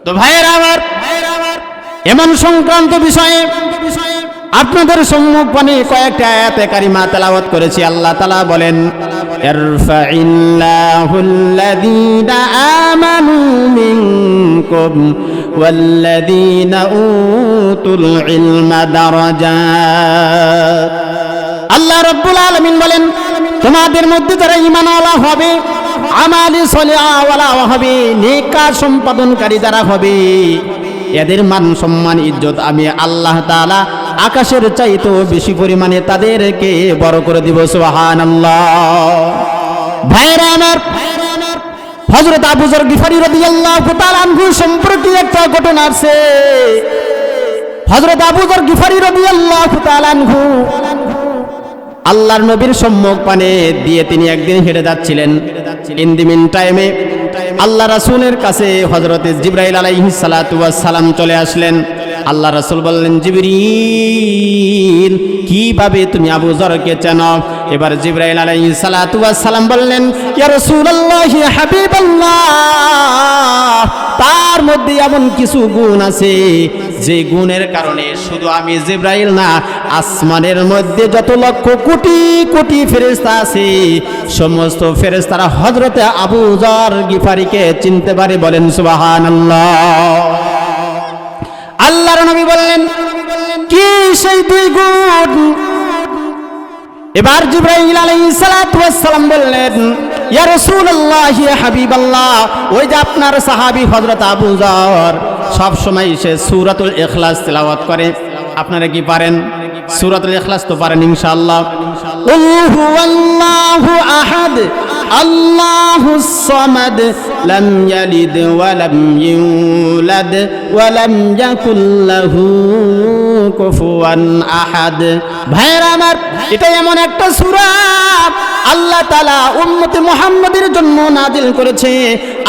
তো ভাইয়েরা আমার, এমন সংক্রান্ত বিষয়ে আপনাদের সম্মুখে কয়েকটা আয়াতে কারিমা তেলাওয়াত করেছি। আল্লাহ তাআলা বলেন, ইরফাইল্লাহুল্লাযীনা আমানু মিনকুম ওয়াল্লাযীনা উতুল ইলমা দারাজাত। আল্লাহ রাব্বুল আলামিন বলেন, তোমাদের মধ্যে যারা ঈমানওয়ালা হবে, আমালি সলিহওয়ালা হবে, নেক কাজ সম্পাদনকারী যারা হবে, এদের মান সম্মান ইজ্জত আমি আল্লাহ তাআলা আকাশের চাইতেও বেশি পরিমাণে তাদেরকে বড় করে দিব। সুবহানাল্লাহ। ভাইরা আমার, হযরত আবু যর গিফারী রাদিয়াল্লাহু তাআলা আনহু সম্পর্কে একটা ঘটনা আছে। হযরত আবু যর গিফারী রাদিয়াল্লাহু তাআলা আনহু আল্লাহর নবীর সম্মুখ পানে দিয়ে তিনি একদিন হেঁটে যাচ্ছিলেন। ইন দি মিন টাইমে আল্লাহ রাসূলের কাছে হযরত জিবরাইল আলাইহিস সালাতু ওয়াস সালাম চলে আসলেন। আল্লাহ রাসূল বললেন, জিবরিল, কিভাবে তুমি আবু যরকে চেনো? এবার জিবরাইল আলাইহিস সালাতু ওয়াস সালাম বললেন, ইয়া রাসূলুল্লাহ, হাবিবাল্লাহ, তার মধ্যে এমন কিছু গুণ আছে যে গুণের কারণে শুধু আমি জিবরাইল না, আসমানের মধ্যে যত লক্ষ কোটি কোটি ফেরেশতা আছে সমস্ত ফেরেশতারা হযরতে আবু যর গিফারীকে চিনতে পারে। বলেন সুবহানাল্লাহ। আল্লাহর নবী বললেন, কি সেই দুই গুণ? এবার জিবরাইল আলাইহিস সালাতু ওয়াস সালাম বললেন, ইয়া রাসূলুল্লাহ, ইয়া হাবিবাল্লাহ, ওই যে আপনার সাহাবী হযরত আবু যর সব সময় সে সূরাতুল ইখলাস তেলাওয়াত করে। আপনারা কি পারেন? সূরাতুল ইখলাস তো পারেন ইনশাআল্লাহ। কুল হুয়াল্লাহু আহাদ আল্লাহুস সামাদ লাম ইয়ালিদ ওয়া লাম ইউলাদ ওয়া লাম ইয়াকুল লাহু কুফুয়ান আহাদ। ভাইরা আমার, এটা এমন একটা সূরা আল্লাহ তাআলা উম্মতে মুহাম্মাদের জন্য নাজিল করেছে।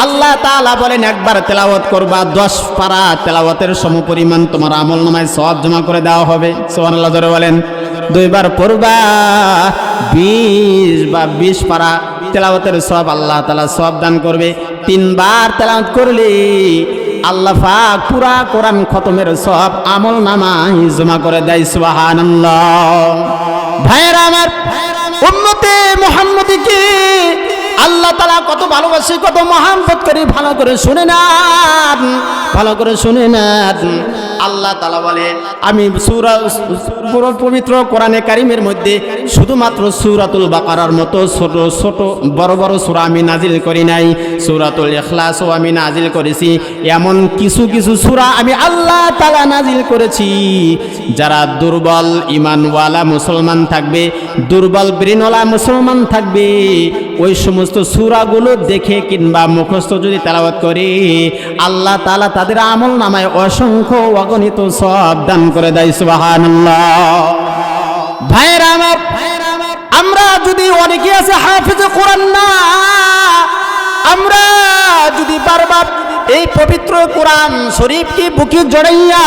আল্লাহ তাআলা বলেন, একবার তেলাওয়াত করবা 10 পারা তেলাওয়াতের সমপরিমাণ তোমার আমলনামায় সওয়াব জমা করে দেওয়া হবে। সুবহানাল্লাহ জোরে বলেন। 2 বার পড়বা 20 বা 20 পারা তেলাওয়াতের সওয়াব আল্লাহ তাআলা সওয়াব দান করবে। 3 বার তেলাওয়াত করলে আল্লাহ পাক পুরা কোরআন খতমের সওয়াব আমলনামায় জমা করে দেয়। সুবহানাল্লাহ। ভাইরা আমার, উম্মতে মুহাম্মাদীকে আল্লাহ তাআলা কত ভালোবাসে, কত মহব্বত করে, ভালো করে শুনে নেন, ভালো করে শুনে নেন। আল্লাহ তাআলা বলে, আমি সূরা পুরো পবিত্র কোরআনে কারীমের মধ্যে শুধুমাত্র সূরাতুল বাকারার মতো ছোট ছোট বড় বড় সূরা আমি নাজিল করি নাই, সূরাতুল ইখলাসও আমি নাজিল করেছি। এমন কিছু কিছু সূরা আমি আল্লাহ তাআলা নাজিল করেছি, যারা দুর্বল ঈমানওয়ালা মুসলমান থাকবে, দুর্বল ব্রেনওয়ালা মুসলমান থাকবে, ওই সমস্ত সূরাগুলো দেখে কিংবা মুখস্থ যদি তেলাওয়াত করে আল্লাহ তাআলা তাদের আমলনামায় অসংখ্য অগণিত সওয়াব দান করে দেয়। সুবহানাল্লাহ। ভাইরা আমার, আমরা যদি অনেকে আছে হাফেজে কোরআন না, আমরা যদি বারবার এই পবিত্র কোরআন শরীফকে বুকে জড়াইয়া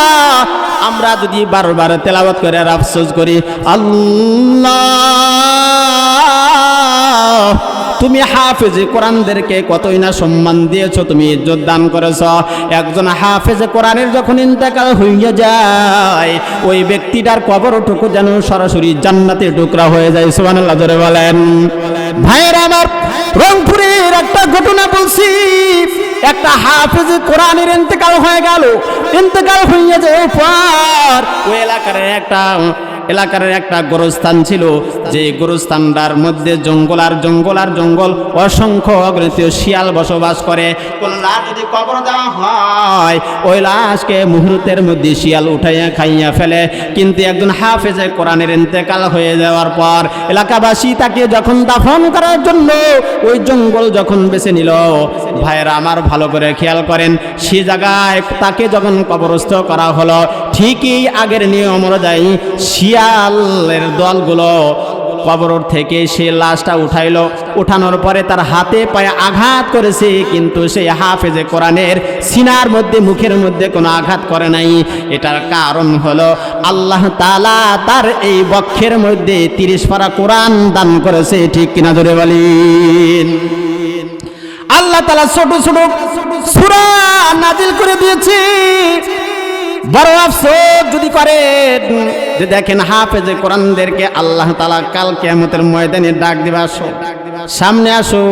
আমরা যদি বারবার তেলাওয়াত করে আর আফসোস করি, আল্লাহ তুমি হাফেজে কোরআনদেরকে কতই না সম্মান দিয়েছো, তুমি ইজ্জত দান করেছো। একজন হাফেজে কোরআনের যখন ইন্তেকাল হইয়া যায়, ওই ব্যক্তিটার কবরটুকু যেন সরাসরি জান্নাতের টুকরা হয়ে যায়। সুবহানাল্লাহ জোরে বলেন। ভাইয়েরা আমার, রংপুরের একটা ঘটনা বলছি। একটা হাফেজে কোরআনের ইন্তেকাল হয়ে গেল। ইন্তেকাল হইয়া যাওয়ার পর ওই এলাকার একটা গোরস্থান ছিল, যে গোরস্থানটার মধ্যে জঙ্গল আর জঙ্গল আর জঙ্গল, অসংখ্য অগণিত শিয়াল বসবাস করে। কোন লাশ যদি কবর দেওয়া হয়, ওই লাশকে মুহূর্তের মধ্যে শিয়াল উঠাইয়া খাইয়া ফেলে। কিন্তু একজন হাফেজে কোরআনের ইন্তেকাল হয়ে যাওয়ার পর এলাকাবাসী তাকে যখন দাফন করার জন্য ওই জঙ্গল যখন বেছে নিল, ভাইয়েরা আমার ভালো করে খেয়াল করেন, সে জায়গায় তাকে যখন কবরস্থ করা হলো, ঠিকই আগের নিয়ম অনুযায়ী শিয়ালের দলগুলো কবর থেকে সে লাশটা উঠাইলো। উঠানোর পরে তার হাতে পায়ে আঘাত করেছে, কিন্তু সেই হাফেজে কোরআনের সিনার মধ্যে মুখের মধ্যে কোনো আঘাত করে নাই। এটার কারণ হলো আল্লাহ তাআলা তার এই বক্ষের মধ্যে 30 পারা কোরআন দান করেছে। ঠিক কিনা জোরে বলেন। আল্লাহ তাআলা ছোট ছোট সূরা নাজিল করে দিয়েছে। বড় আফসোস যদি করেন যে দেখেন হাফেজে কোরআনদেরকে আল্লাহ তাআলা কাল কিয়ামতের ময়দানে ডাক দিবে, আসো সামনে আসো,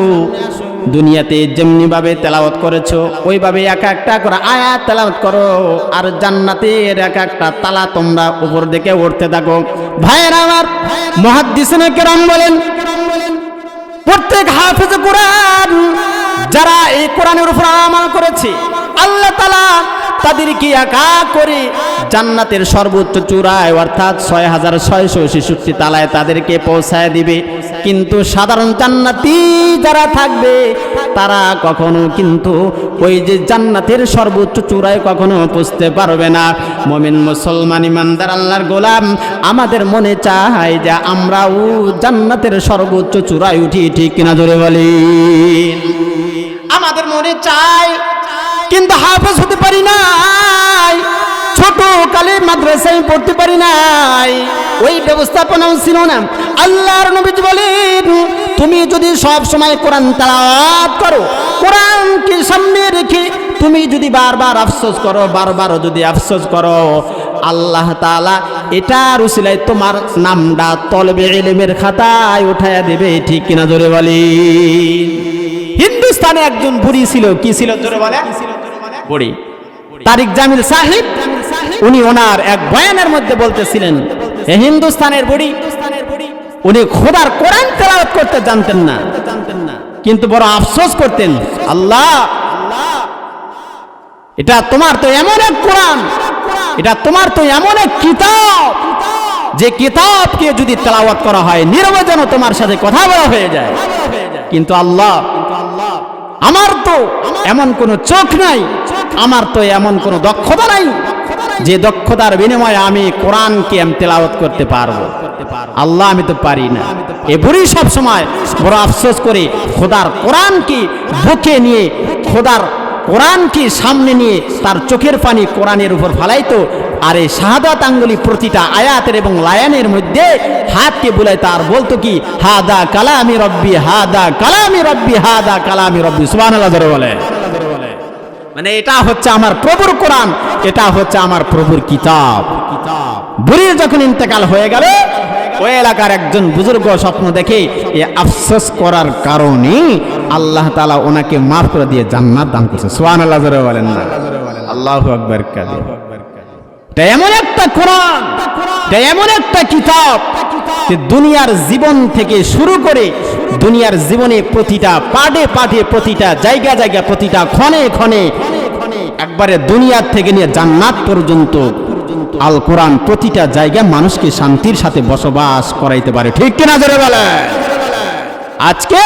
দুনিয়াতে যেমনি ভাবে তেলাওয়াত করেছো ওইভাবে এক একটা করে আয়াত তেলাওয়াত করো, আর জান্নাতের এক একটা তালা তোমরা উপর দিকে উঠতে থাকো। ভাইয়েরা আমার, মুহাদ্দিসিনে কেরাম বলেন প্রত্যেক হাফেজ কোরআন যারা এই কোরআনের উপর আমল করেছে আল্লাহ তাআলা তাদেরকে একা করে জান্নাতের সর্বোচ্চ চূড়ায় অর্থাৎ 6666 তালায় তাদেরকে পৌঁছায় দিবে। কিন্তু সাধারণ জান্নাতি যারা থাকবে তারা কখনো কিন্তু ওই যে জান্নাতের সর্বোচ্চ চূড়ায় কখনো পৌঁছতে পারবে না। মুমিন মুসলমান ইমানদার আল্লাহর গোলাম, আমাদের মনে চায় যে আমরাও জান্নাতের সর্বোচ্চ চূড়ায় উঠি, ঠিক কিনা জোরে বলি? আমাদের মনে চায়, কিন্তু হাফেজ হতে পারি নাই, ছোট কালে মাদ্রাসায় পড়তে পারি নাই, ওই ব্যবস্থাপনাও ছিল না। আল্লাহর নবী বলেন তুমি যদি সব সময় কোরআন তেলাওয়াত করো, কোরআনকে সামনে রেখে তুমি যদি বারবার আফসোস করো, বারবার যদি আফসোস করো, আল্লাহ তাআলা এটার উসিলায় তোমার নামটা তলবে ইলমের খাতায় উঠায়া দেবে, ঠিক কিনা জোরে বলি? হিন্দুস্তানে একজন বুড়ি ছিল, কি ছিল জোরে বলে? বুড়ি তারিক জামিল সাহেব, উনি ওনার এক বয়ানের মধ্যে বলতেছিলেন হিন্দুস্তানের বুড়ি উনি খোদার কোরআন তেলাওয়াত করতে জানতেন না, কিন্তু বড় আফসোস করতেন, আল্লাহ এটা তোমার তো এমন এক কোরআন, এটা তোমার তো এমন এক কিতাব, যে কিতাবকে যদি তেলাওয়াত করা হয় নীরবে যেন তোমার সাথে কথা বলা হয়ে যায়। কিন্তু আল্লাহ আমার তো এমন কোনো চোখ নাই, আমার তো এমন কোনো দক্ষতা নাই যে দক্ষতার বিনিময়ে আমি কোরআনকে তেলাওয়াত করতে পারবো। আল্লাহ আমি তো পারি না। এ বুড়ি সব সময় বড় আফসোস করে খোদার কোরআনকে বুকে নিয়ে, খোদার কোরআনকে সামনে নিয়ে তার চোখের পানি কোরআনের উপর ফালাইতো, আর এই শাহাদাত আঙ্গুলি প্রতিটা আয়াতের এবং লায়ানের মধ্যে হাতকে বুলাই তার বলতো কি, হাদা কালামি রব্বি, হাদা কালামি রব্বি, হাদা কালামি রব্বি। সুবহানাল্লাহ ধরে বলে, মানে এটা হচ্ছে আমার প্রভুর কোরআন, এটা হচ্ছে আমার প্রভুর কিতাব। বুড়ির যখন ইন্তেকাল হয়ে গেল, ওই এলাকার একজন বুজুর্গ স্বপ্ন দেখে এই আফসোস করার কারণে আল্লাহ তাআলা ওনাকে মাফ করে দিয়ে জান্নাত দান করেছে। সুবহানাল্লাহ জোরে বলেন না? আল্লাহু আকবার কাবীর। এটা এমন একটা কোরআন, এটা এমন একটা কিতাব যে দুনিয়ার জীবন থেকে শুরু করে দুনিয়ার জীবনে প্রতিটা পাটে পাটে, প্রতিটা জায়গা জায়গা, প্রতিটা ক্ষণে ক্ষণে, একবারে দুনিয়ার থেকে নিয়ে জান্নাত পর্যন্ত আল কোরআন প্রতিটা জায়গায় মানুষকে শান্তির সাথে বসবাস করাইতে পারে, ঠিক কিনা জোরে বলে? আজকে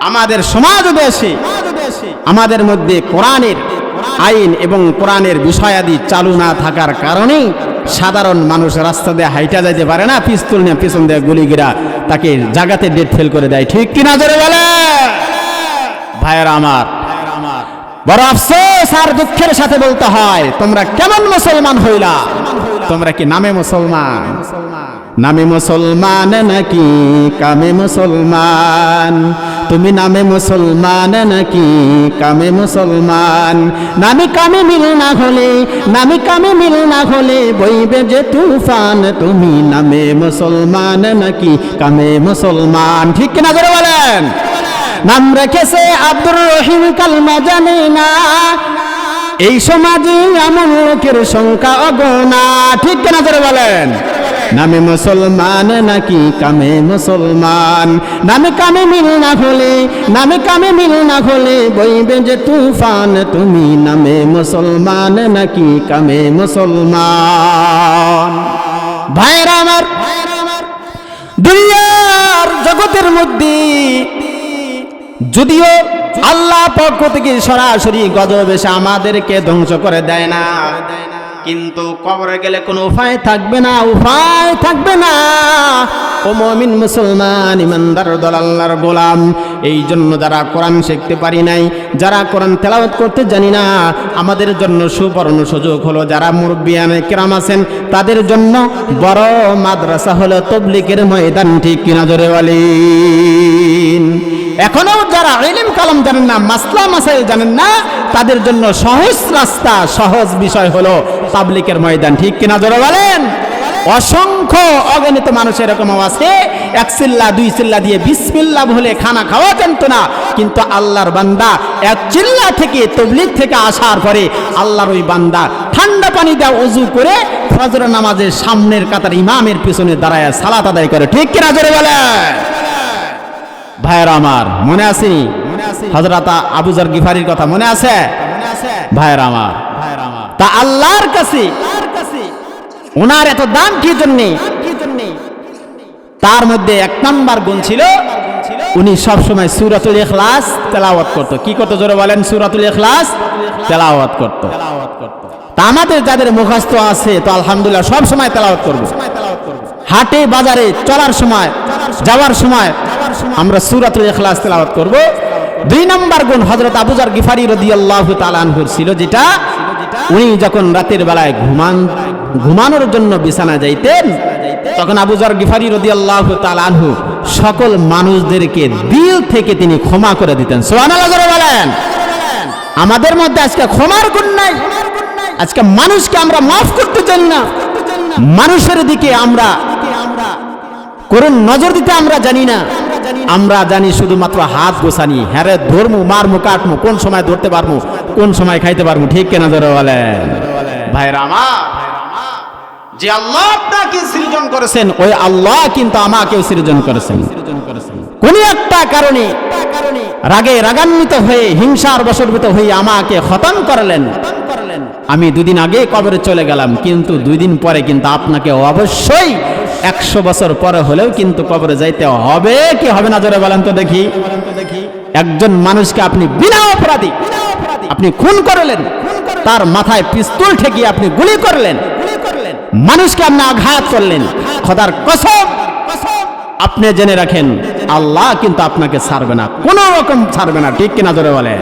আমাদের সমাজ দেশে আমাদের মধ্যে কোরআনের আইন এবং কোরআনের বিষয়াদি চালু না থাকার কারণে সাধারণ মানুষ রাস্তা দিয়ে হাইটা যাইতে পারে না, পিস্তল নিয়ে পিছন দিয়ে গুলিগিরা তাকে জায়গাতে ডেট ফেল করে দেয়, ঠিক কিনা জোরে বলে? ভাইয়েরা আমার, বড় আফসোস আর দুঃখের সাথে বলতে হয়, তোমরা কেমন মুসলমান হইলা? তোমরা কি নামে মুসলমান? নামে মুসলমান নাকি কামে মুসলমান? তুমি নামে মুসলমান নাকি কামে মুসলমান? নামে কামে মিল না হলে, নামে কামে মিল না হলে বইবে যে তুফান। তুমি নামে মুসলমান নাকি কামে মুসলমান? ঠিক কিনা জোরে বলেন? নাম রেখেছে আব্দুর রহিম, কালমা জানে না, এই সমাজে এমন লোকের সংখ্যা অগণা, ঠিক কিনা জোরে বলেন? নামে মুসলমান নাকি কামে মুসলমান? নামে কামে মিল না হলে, নামে কামে মিল না হলে বইবে যে তুফান। তুমি নামে মুসলমান নাকি কামে মুসলমান? ভাইরা আমার, দুনিয়ার জগতের মধ্যে যদিও আল্লাহ পক্ষ থেকে সরাসরি গজব এসে আমাদেরকে ধ্বংস করে দেয় না, কিন্তু কবরে গেলে কোনো উপায় থাকবে না, উপায় থাকবে না। ও মুমিন মুসলমান ইমানদার দল আল্লাহর গোলাম, এই জন্য যারা কোরআন শিখতে পারি নাই, যারা কোরআন তেলাওয়াত করতে জানি না, আমাদের জন্য সুবর্ণ সুযোগ হলো যারা মুরব্বিয়ানে কিরাম আছেন তাদের জন্য বড় মাদ্রাসা হলো তাবলীগের ময়দান, ঠিক কিনা জোরে বলেন? এখনো যারা ইলম কালাম জানেন না, মাসলা মাসাইল জানেন না, তাদের জন্য সহজ রাস্তা, সহজ বিষয় হলো তাবলিগের ময়দান। ঠিক কিনা জোরে বলেন? অসংখ্য অগণিত মানুষ এরকম আছে, এক চিল্লা দুই চিল্লা দিয়ে বিসমিল্লাহ বলে খানা খাওয়া জানতো না, কিন্তু আল্লাহর বান্দা এক চিল্লা থেকে তাবলীগ থেকে আসার পরে আল্লাহর ওই বান্দা ঠান্ডা পানি দিয়ে ওযু করে ফজর নামাজের সামনের কাতার ইমামের পিছনে দাঁড়ায় সালাত আদায় করে। ঠিক কিনা জোরে বলে? ভাইয়েরা আমার, মনে আছে হযরত আবু যর গিফারির কথা মনে আছে? ভাইয়েরা আমার, তা আল্লাহর কাছে ওনার এত দাম কি জন্য? তার মধ্যে এক নাম্বার গুণ ছিল, উনি সব সময় সূরাতুল ইখলাস তেলাওয়াত করত। কি করত জোরে বলেন? সূরাতুল ইখলাস তেলাওয়াত করত। তা আমাদের যাদের মুখস্থ আছে তো আলহামদুলিল্লাহ সব সময় তেলাওয়াত করব। হাটে বাজারে চলার সময়, যাওয়ার সময় আমরা সূরাতুল ইখলাস তেলাওয়াত করব। দুই নাম্বার গুণ হযরত আবু যর গিফারি রাদিয়াল্লাহু তাআলা আনহুর ছিল, যেটা উনি যখন রাতের বেলায় ঘুমানোর জন্য বিছানা যাইতেন, তখন আবু যর গিফারি রাদিয়াল্লাহু তাআলা আনহু সকল মানুষদেরকে দিল থেকে তিনি ক্ষমা করে দিতেন। সুবহানাল্লাহ জোরে বলেন। আমাদের মধ্যে আজকে ক্ষমার গুণ নাই, আজকে মানুষকে আমরা মাফ করতে চাই না, মানুষের দিকে আমরা করুণ নজর দিতে আমরা জানি না। আমরা জানি শুধুমাত্র হাত গোছানি, হ্যারে ধর্মু, মারমু, কাটমু, কোন সময় ধরতে পারবো, কোন সময় খাইতে পারবো। ঠিক কেনা জোরে বলেন? ভাইরা আমার, যে আল্লাহ আপনাকে সৃজন করেছেন ওই আল্লাহ কিন্তু আমাকেও সৃজন করেছেন। কোন একটা কারণে রাগে রাগান্বিত হয়ে, হিংসার বশবর্তী হয়ে আমাকে খতম করলেন। আমি দুদিন আগে কবরে চলে গেলাম, কিন্তু 2 দিন পরে কিন্তু আপনাকে অবশ্যই 100 বছর পরে হলেও কিন্তু কবরে যাইতে হবে কি হবে না জোরে বলেন তো দেখি? একজন মানুষকে আপনি বিনা অপরাধী আপনি খুন করলেন, তার মাথায় পিস্তল ঠেকিয়ে আপনি গুলি করলেন, মানুষকে আপনি আঘাত করলেন, খোদার কসম আপনি জেনে রাখেন আল্লাহ কিন্তু আপনাকে ছাড়বে না, কোনো রকম ছাড়বে না। ঠিক কিনা জোরে বলেন?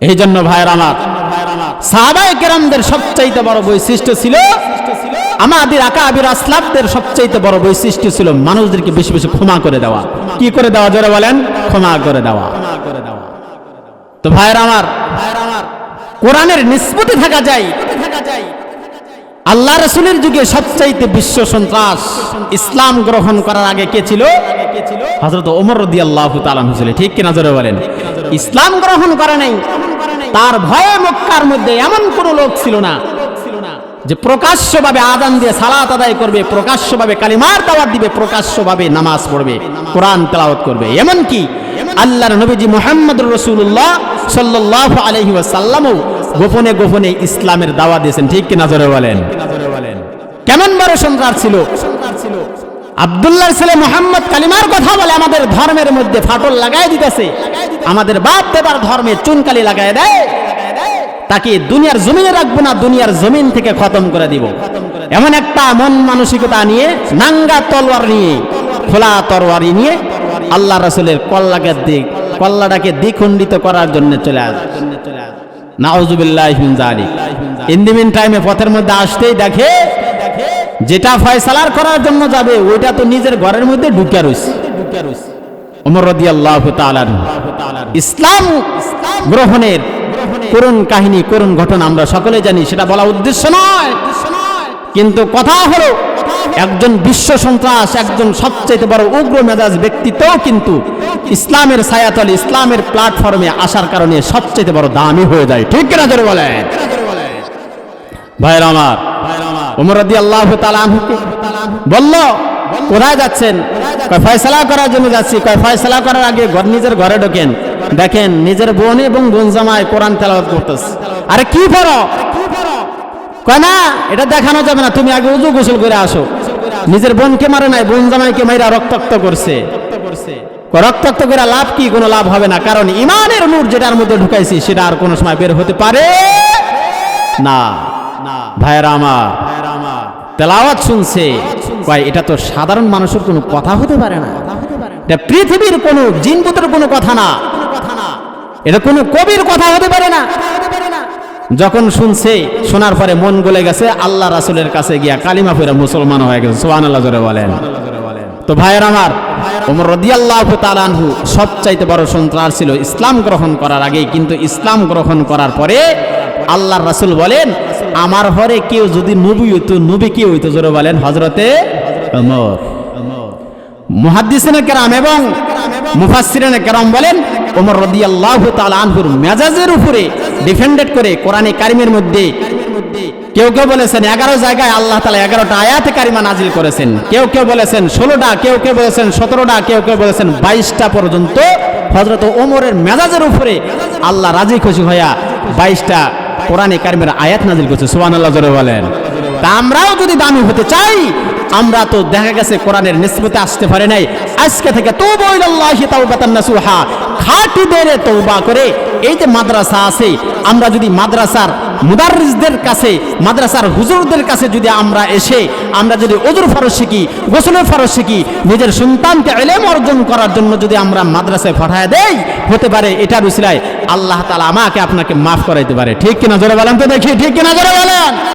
এই জন্য ভাইয়ের আমার, সাহাবায়ে কেরামদের সবচাইতে বড় বৈশিষ্ট্য ছিল, আমাদের আকাবির আসলাফদের সবচাইতে বড় বৈশিষ্ট্য ছিল মানুষদেরকে বেশি বেশি ক্ষমা করে দেওয়া। কি করে দেওয়া জোরে বলেন? ক্ষমা করে দেওয়া। তো ভাইয়ের আমার, কোরআনের নিসবতে থাকা যায়। আল্লাহ রাসূলের যুগে সবচাইতে বিশ্ব সন্ত্রাস ইসলাম গ্রহণ করার আগে কে ছিল? হযরত ওমর রাদিয়াল্লাহু তাআলা আনহু ছিল। ঠিক কিনা জোরে বলেন? ইসলাম গ্রহণ করে নাই, তার ভয়ে মক্কার মধ্যে এমন কোন লোক ছিল না যে প্রকাশ্যভাবে আযান দিয়ে সালাত আদায় করবে, প্রকাশ্যভাবে কালিমার দাওয়াত দিবে, প্রকাশ্যভাবে নামাজ পড়বে, কোরআন তেলাওয়াত করবে। এমন কি আল্লাহর নবীজি মুহাম্মদুর রাসূলুল্লাহ সাল্লাল্লাহু আলাইহি ওয়াসাল্লামও গোপনে গোপনে ইসলামের দাওয়াত দিয়েছেন। ঠিক কিনা জোরে বলেন? কেমন বড় সন্ত্রাস ছিল! আব্দুল্লাহর ছেলে মুহাম্মদ কালিমার কথা বলে আমাদের ধর্মের মধ্যে ফাটল লাগাই দিতেছে, আমাদের বাপ দাদার ধর্মে চুনকালি লাগাই দেয়, তাকে দুনিয়ার জমিনে রাখবো না, দুনিয়ার জমিন থেকে খতম করে দিব, এমন একটা মন মানসিকতা নিয়ে, নাঙ্গা তলোয়ার নিয়ে, খোলা তরবারি নিয়ে আল্লাহ রাসূলের কল্লাটাকে দ্বিখণ্ডিত করার জন্য চলে আসে। নাউযুবিল্লাহি মিন যালিক। ইন দি মিন টাইমে পথের মধ্যে আসতেই দেখে যেটা ফয়সালার করার জন্য যাবে ওইটা তো নিজের ঘরের মধ্যে ঢুকে রইছে। ওমর রাদিয়াল্লাহু তাআলা ইসলাম গ্রহণের করুণ কাহিনী, করুণ ঘটনা আমরা সকলে জানি, সেটা বলা উদ্দেশ্য নয়, কিন্তু কথা হলো একজন বিশ্ব সন্ত্রাস, একজন সবচেয়ে বড় উগ্র মেজাজ ব্যক্তিত্বও কিন্তু ইসলামের ছায়াতলে, ইসলামের প্ল্যাটফর্মে আসার কারণে সবচেয়ে বড় দামি হয়ে যায়। ঠিক কিনা জোরে বলেন? ভাইরা আমার, ওমর রাদিয়াল্লাহু তাআলা আনহুকে বলল, কোথায় যাচ্ছেন? কয় ফয়সালা করার জন্য যাচ্ছি। কয় ফয়সালা করার আগে নিজের ঘরে ঢোকেন, দেখেন নিজের বোন এবং বোন জামাই কোরআন তেলাওয়াত করতেছে। আরে কি পড়ো? কয় না, এটা দেখানো যাবে না, তুমি আগে ওযু গোসল করে আসো। নিজের বোনকে মারে নাই, বোন জামাইকে মাইরা রক্তাক্ত করছে। রক্তাক্ত করে লাভ কি? কোনো লাভ হবে না, কারণ ইমানের নূর যেটার মধ্যে ঢুকাইছি সেটা আর কোনো সময় বের হতে পারে না। ভাইরা আমার, তেলাওয়াত শুনছে, কয় এটা তো সাধারণ মানুষের কোনো কথা হতে পারে না, এটা পৃথিবীর কোনো জিনপুতের কোনো কথা না, এটা কোনো কবির কথা হতে পারে না। যখন শুনছে, শোনার পরে মন গলে গেছে, আল্লাহ রাসূলের কাছে গিয়া কালিমা পড়ে মুসলমান হয়ে গেছে। সুবহানাল্লাহ জোরে বলেন। তো ভাইয়ের আমার, ওমর রাদিয়াল্লাহু তাআলা আনহু সবচাইতে বড় সন্ত্রাস ছিল ইসলাম গ্রহণ করার আগে, কিন্তু ইসলাম গ্রহণ করার পরে আল্লাহর রাসূল বলেন আমার ঘরে কেউ যদি নবী হইতো, নবী কি হইতো জোরে বলেন? হযরতে ওমর। মুহাদ্দিসিনে কেরাম এবং মুফাসসিরিনে কেরাম বলেন ওমর রাদিয়াল্লাহু তাআলা আনহুর মেজাজের উপরে ডিফেন্ডেড করে কোরআনে কারিমের মধ্যে কেউ কেউ বলেছেন 11 জায়গায় আল্লাহ তাআলা 11টা আয়াতে কারিমা নাজিল করেছেন, কেউ কেউ বলেছেন 16টা, কেউ কেউ বলেছেন 17টা, কেউ কেউ বলেছেন 22টা পর্যন্ত হযরত ওমরের মেজাজের উপরে আল্লাহ রাজি খুশি হইয়া 22টা কোরআনে কারিমের আয়াত নাজিল করেছে। সুবহানাল্লাহ জোরে বলেন। তা আমরাও যদি দামি হতে চাই, আমরা তো দেখা গেছে কোরআনের নিসবতে আসতে পারে নাই, আজকে থেকে তওবা ইলাল্লাহি তাওবাতান নাসুহা, খাঁটি দিলে তওবা করে এই যে মাদ্রাসা আছে, আমরা যদি মাদ্রাসার মুদাররিসদের কাছে, মাদ্রাসার হুজুরদের কাছে যদি আমরা এসে আমরা যদি ওযুর ফরজ শিখি, গোসলের ফরজ শিখি, নিজের সন্তানকে ইলম অর্জন করার জন্য যদি আমরা মাদ্রাসায় পাঠায় দেই, হতে পারে এটার উসিলায় আল্লাহ তাআলা আমাকে আপনাকে মাফ করাইতে পারে। ঠিক কিনা জোরে বলেন তো দেখি, ঠিক কিনা জোরে বলেন।